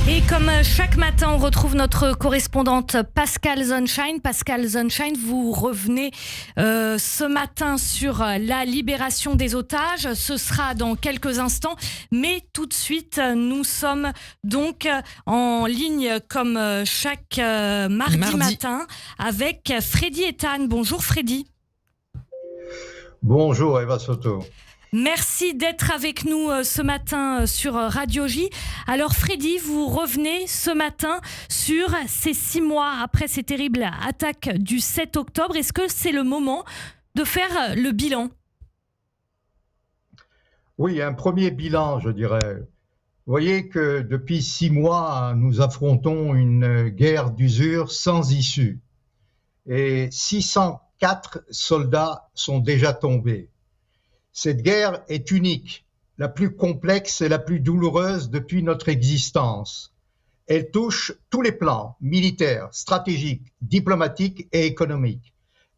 Et comme chaque matin, on retrouve notre correspondante Pascale Zonshine. Pascale Zonshine, vous revenez ce matin sur la libération des otages. Ce sera dans quelques instants. Mais tout de suite, nous sommes donc en ligne comme chaque mardi matin avec Freddy Ethan. Bonjour Freddy. Bonjour Eva Soto. Merci d'être avec nous ce matin sur Radio J. Alors Freddy, vous revenez ce matin sur ces 6 mois après ces terribles attaques du 7 octobre. Est-ce que c'est le moment de faire le bilan ? Oui, un premier bilan, je dirais. Vous voyez que depuis 6 mois, nous affrontons une guerre d'usure sans issue. Et 604 soldats sont déjà tombés. Cette guerre est unique, la plus complexe et la plus douloureuse depuis notre existence. Elle touche tous les plans, militaires, stratégiques, diplomatiques et économiques.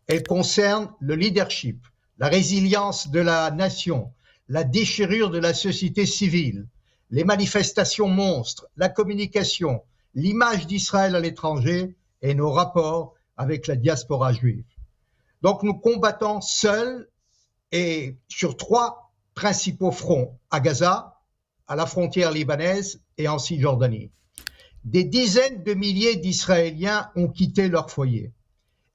Elle concerne le leadership, la résilience de la nation, la déchirure de la société civile, les manifestations monstres, la communication, l'image d'Israël à l'étranger et nos rapports avec la diaspora juive. Donc nous combattons seuls et sur 3 principaux fronts, à Gaza, à la frontière libanaise et en Cisjordanie. Des dizaines de milliers d'Israéliens ont quitté leur foyer.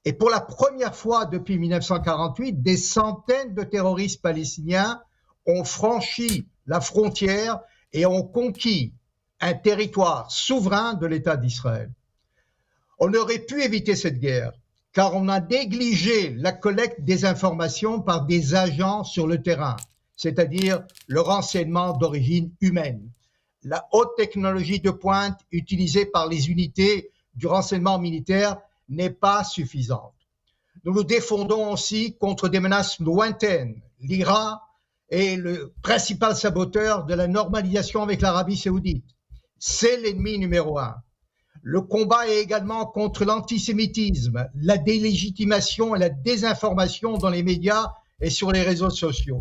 Et pour la première fois depuis 1948, des centaines de terroristes palestiniens ont franchi la frontière et ont conquis un territoire souverain de l'État d'Israël. On aurait pu éviter cette guerre, car on a négligé la collecte des informations par des agents sur le terrain, c'est-à-dire le renseignement d'origine humaine. La haute technologie de pointe utilisée par les unités du renseignement militaire n'est pas suffisante. Nous nous défendons aussi contre des menaces lointaines. L'Iran est le principal saboteur de la normalisation avec l'Arabie saoudite. C'est l'ennemi numéro 1. Le combat est également contre l'antisémitisme, la délégitimation et la désinformation dans les médias et sur les réseaux sociaux.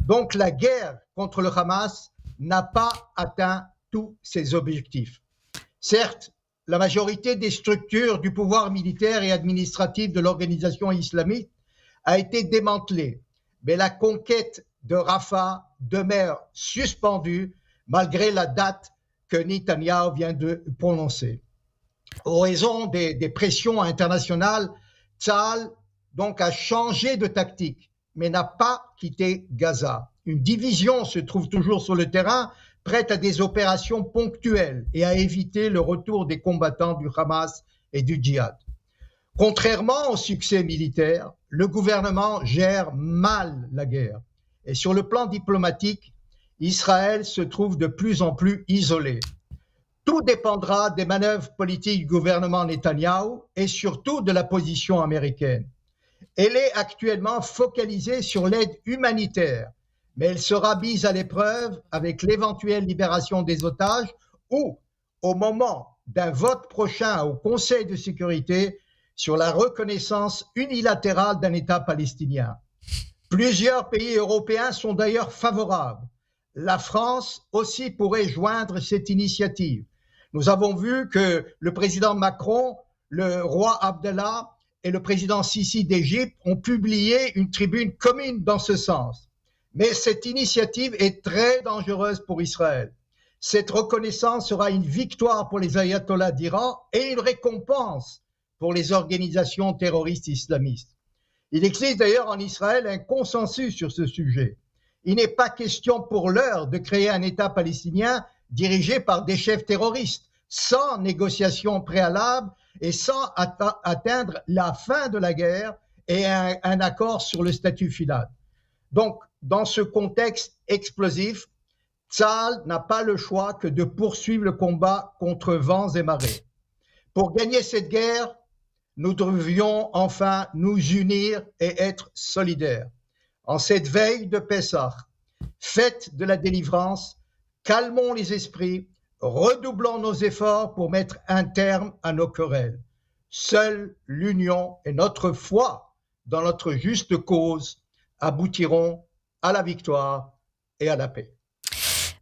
Donc la guerre contre le Hamas n'a pas atteint tous ses objectifs. Certes, la majorité des structures du pouvoir militaire et administratif de l'organisation islamique a été démantelée, mais la conquête de Rafah demeure suspendue malgré la date que Netanyahou vient de prononcer. En raison des pressions internationales, Tsahal donc a changé de tactique, mais n'a pas quitté Gaza. Une division se trouve toujours sur le terrain, prête à des opérations ponctuelles et à éviter le retour des combattants du Hamas et du djihad. Contrairement au succès militaire, le gouvernement gère mal la guerre. Et sur le plan diplomatique, Israël se trouve de plus en plus isolé. Tout dépendra des manœuvres politiques du gouvernement Netanyahou et surtout de la position américaine. Elle est actuellement focalisée sur l'aide humanitaire, mais elle sera mise à l'épreuve avec l'éventuelle libération des otages ou au moment d'un vote prochain au Conseil de sécurité sur la reconnaissance unilatérale d'un État palestinien. Plusieurs pays européens sont d'ailleurs favorables. La France aussi pourrait joindre cette initiative. Nous avons vu que le président Macron, le roi Abdallah et le président Sisi d'Égypte ont publié une tribune commune dans ce sens. Mais cette initiative est très dangereuse pour Israël. Cette reconnaissance sera une victoire pour les ayatollahs d'Iran et une récompense pour les organisations terroristes islamistes. Il existe d'ailleurs en Israël un consensus sur ce sujet. Il n'est pas question pour l'heure de créer un État palestinien dirigé par des chefs terroristes, sans négociation préalable et sans atteindre la fin de la guerre et un accord sur le statut final. Donc, dans ce contexte explosif, Tsahal n'a pas le choix que de poursuivre le combat contre vents et marées. Pour gagner cette guerre, nous devions enfin nous unir et être solidaires. En cette veille de Pessah, fête de la délivrance, calmons les esprits, redoublons nos efforts pour mettre un terme à nos querelles. Seule l'union et notre foi dans notre juste cause aboutiront à la victoire et à la paix.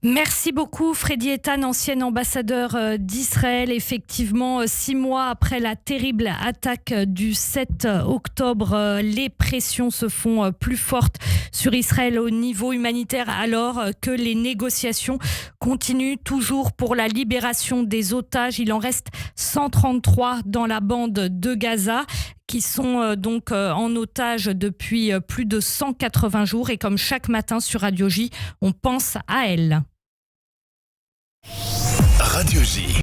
Merci beaucoup Freddy Ethan, ancien ambassadeur d'Israël. Effectivement, 6 mois après la terrible attaque du 7 octobre, les pressions se font plus fortes sur Israël au niveau humanitaire alors que les négociations continuent toujours pour la libération des otages. Il en reste 133 dans la bande de Gaza qui sont donc en otage depuis plus de 180 jours. Et comme chaque matin sur Radio J, on pense à elle. Radio J.